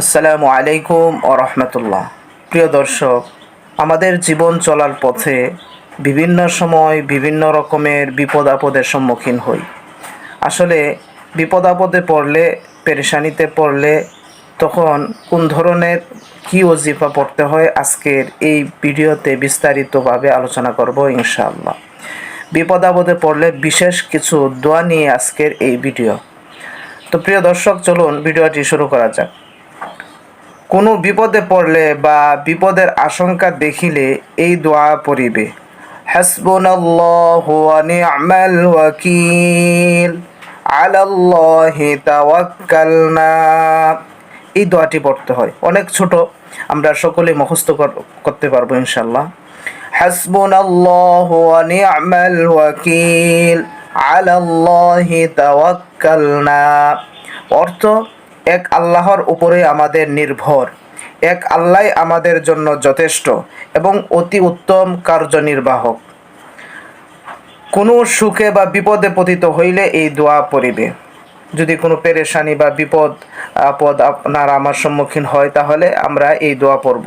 আসসালামু আলাইকুম ওয়া রাহমাতুল্লাহ। প্রিয় দর্শক, আমাদের জীবন চলার পথে বিভিন্ন সময় বিভিন্ন রকমের বিপদ আপদের সম্মুখীন হই। আসলে বিপদ আপদে পড়লে, পেরেশানিতে পড়লে তখন কোন ধরনের কি ওজিফা পড়তে হয় আজকের এই ভিডিওতে বিস্তারিতভাবে আলোচনা করব ইনশাআল্লাহ। বিপদ আপদে পড়লে বিশেষ কিছু দোয়া নিয়ে আজকের এই ভিডিও। তো প্রিয় দর্শক, চলুন ভিডিওটি শুরু করা যাক। কোনো বিপদে পড়লে বা বিপদের আশঙ্কা দেখিলে এই দোয়া পড়িবে। হাসবুনাল্লাহু ওয়া নি'মাল ওয়াকিল, আলাল্লাহি তাওয়াক্কালনা। এই দোয়াটি পড়তে হয়, অনেক ছোট, আমরা সকলে মুখস্থ করতে পারবো ইনশাআল্লাহ। হাসবুনাল্লাহু ওয়া নি'মাল ওয়াকিল, আলাল্লাহি তাওয়াক্কালনা। অর্থ, এক আল্লাহর উপরে আমাদের নির্ভর, এক আল্লাহ আমাদের জন্য যথেষ্ট এবং অতি উত্তম কার্যনির্বাহক। কোনো সুখে বা বিপদে পতিত হইলে এই দোয়া পড়িবে। যদি কোনো পেরেশানি বা বিপদ আপদ আপনার আমার সম্মুখীন হয় তাহলে আমরা এই দোয়া পড়ব।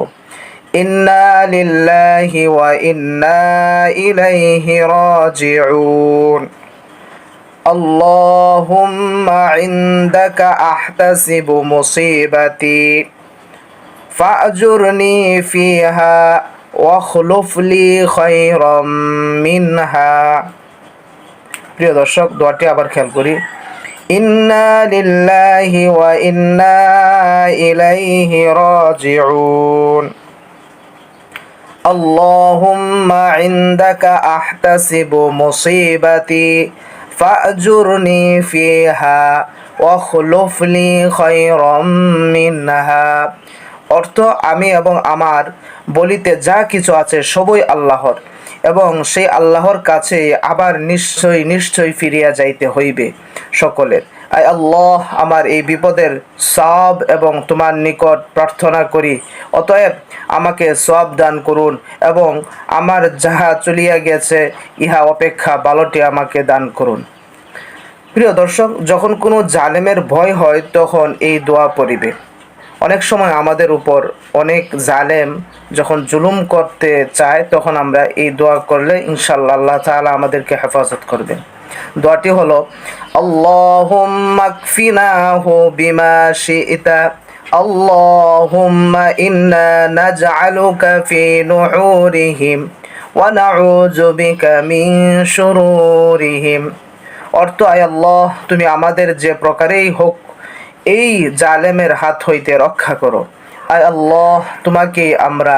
ইন্না লিল্লাহি ওয়া ইন্না ইলাইহি রাজিউন। আল্লাহুম্মা ইনদাকা আহতাসিবু মুসিবাতি ফাজুরনি ফিহা ওয়াখলুফলি খায়রাম মিনহা। প্রিয় দর্শক, দোয়াটি আবার খেয়াল করি। ইন্না লিল্লাহি ওয়া ইন্না ইলাইহি রাজিউন। আল্লাহুম্মা ইনদাকা আহতাসিবু মুসিবাতি ফাজুরনি ফিহা ওয়াখলুফলি খায়রাম মিনহা। অর্থ, আমি এবং আমার বলিতে যা কিছু আছে সবই আল্লাহর, এবং সেই আল্লাহর কাছে আবার নিশ্চয়ই নিশ্চয়ই ফিরিয়া যাইতে হইবে সকলের। আয় আল্লাহ, আমার এই বিপদের সওয়াব এবং তোমার নিকট প্রার্থনা করি, অতএব আমাকে সওয়াব দান করুন এবং আমার যাহা চলিয়া গেছে ইহা অপেক্ষা ভালোটি আমাকে দান করুন। প্রিয় দর্শক, যখন কোনো জালেমের ভয় হয় তখন এই দোয়া পড়িবে। অনেক সময় আমাদের উপর অনেক জালেম যখন জুলুম করতে চায় তখন আমরা এই দোয়া করলে ইনশাআল্লাহ আল্লাহ তাআলা আমাদেরকে হেফাজত করবেন। দোয়াটি হলো, আল্লাহুম্মা কফিনাহু বিমা শি'তা, আল্লাহুম্মা ইন্না নাজআলুকা ফি নুহুরিহিম ওয়া নাউযু বিকা মিন শুরুরিহিম। অর্থ, আয় আল্লাহ, তুমি আমাদের যে প্রকারেই হোক এই জালেমের হাত হইতে রক্ষা করো। আয় আল্লাহ, তোমাকে আমরা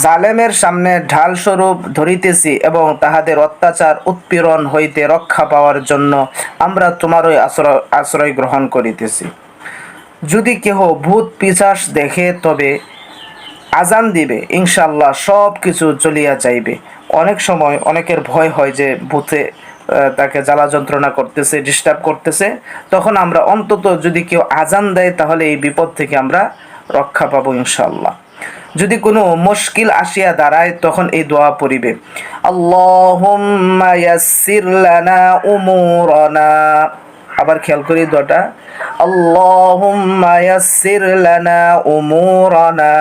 জালেমের সামনে ঢাল স্বরূপ ধরিতেছি এবং তাহাদের অত্যাচার উৎপীড়ন হইতে রক্ষা পাওয়ার জন্য আমরা তোমারই আশ্রয় গ্রহণ করিতেছি। যদি কেহ ভূত পিশাচ দেখে তবে আজান দিবে, ইনশাআল্লাহ সব কিছু চলিয়া যাইবে। অনেক সময় অনেকের ভয় হয় যে ভূতে তাকে জ্বালা যন্ত্রণা করতেছে, ডিস্টার্ব করতেছে, তখন আমরা অন্তত যদি কেউ আজান দেয় তাহলে এই বিপদ থেকে আমরা রক্ষা পাবো ইনশাআল্লাহ। যদি কোনো মুশকিল আসিয়া দাঁড়ায় তখন এই দোয়া পড়িবে। আল্লাহুম্মা ইয়াসসির লানা উমুরানা। আবার খেয়াল করি দোয়াটা, আল্লাহুম্মা ইয়াসসির লানা উমুরানা।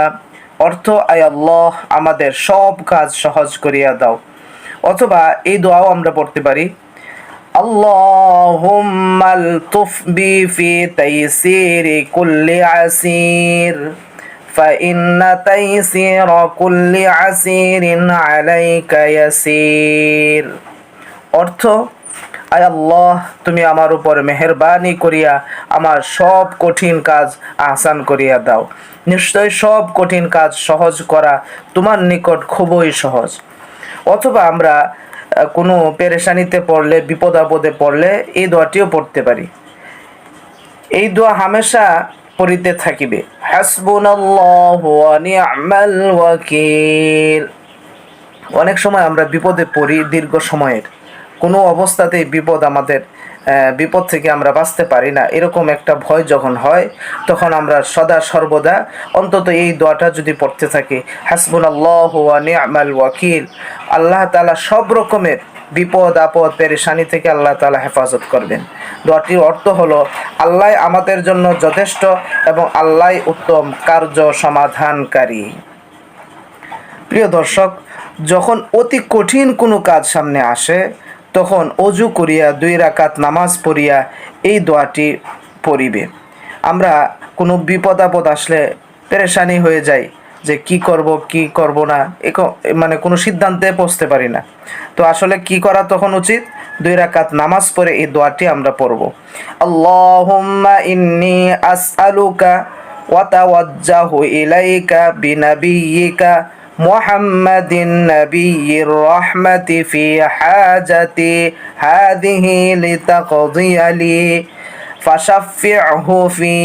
অর্থ, আয় আল্লাহ, আমাদের সব কাজ সহজ করিয়া দাও। অথবা এই দোয়াও আমরা পড়তে পারি, আল্লাহুম্মা লতুফ বি ফি তাইসিরি কুল্লি আসির ফাইন্না তাইসিরা কুল্লি আসিরিন আলাইকা ইয়াসির। অর্থ, আয় আল্লাহ, তুমি আমার উপর মেহেরবানি করিয়া আমার সব কঠিন কাজ আসান করিয়া দাও। নিশ্চয় সব কঠিন কাজ সহজ করা তোমার নিকট খুবই সহজ। অথবা আমরা কোনো পেরেশানিতে পড়লে, বিপদ আপদে পড়লে এই দোয়াটিও পড়তে পারি। এই দোয়া হামেশা পড়িতে থাকিবে। হাসবুনাল্লাহু ওয়া নি'মাল ওয়াকিল। অনেক সময় আমরা বিপদে পড়ি, দীর্ঘ সময়ের কোনো অবস্থাতেই বিপদ থেকে আমরা বাঁচতে পারি না, এরকম একটা ভয় যখন হয় তখন আমরা সদা সর্বদা অন্তত এই দোয়াটা যদি পড়তে থাকি, হাসবুনাল্লাহু ওয়া নি'মাল ওয়াকিল, আল্লাহ তাআলা সব রকমের বিপদ আপদ পেরেশানি থেকে আল্লাহ তাআলা হেফাজত করবেন। দোয়াটির অর্থ হলো আল্লাহ আমাদের জন্য যথেষ্ট এবং আল্লাহ উত্তম কার্য সমাধানকারী। প্রিয় দর্শক, যখন অতি কঠিন কোনো কাজ সামনে আসে তখন অজু করিয়া 2 রাকাত নামাজ পড়িয়া এই দোয়াটি পড়িবে। আমরা কোনো বিপদ আপদ আসলে পেরেশানি হয়ে যাই যে কি করব না, মানে কোনো সিদ্ধান্তে পৌঁছতে পারি না। তো আসলে কি করা তখন উচিত? 2 রাকাত নামাজ পড়ে এই দোয়াটি আমরা পড়ব। আল্লাহুম্মা ইন্নী আসআলুকা ওয়া তাওয়াজ্জাহু ইলাইকা বিনাবিয়্যিকা মুহাম্মাদিন নাবিয়্যির রাহমাতি ফি হাজাতি হাযিহি লিতাকদিয়া লি ফাশাফি'হু ফি।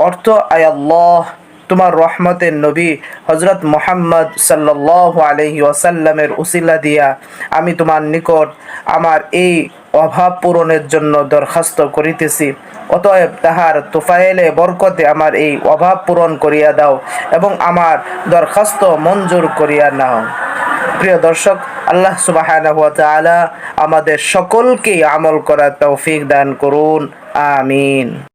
অর্থ, আয় আল্লাহ, তোমার রহমতের নবী হযরত মুহাম্মদ সাল্লাল্লাহু আলাইহি ওয়াসাল্লামের উসিলা দিয়া আমি তোমার নিকট আমার এই অভাব পূরণের জন্য দরখাস্ত করিতেছি। অতএব তাহার তোফায়েলে বরকতে আমার এই অভাব পূরণ করিয়া দাও এবং আমার দরখাস্ত মঞ্জুর করিয়া নাও। প্রিয় দর্শক, আল্লাহ সুবহানাহু ওয়া তাআলা আমাদের সকলকে আমল করার তৌফিক দান করুন। আমিন।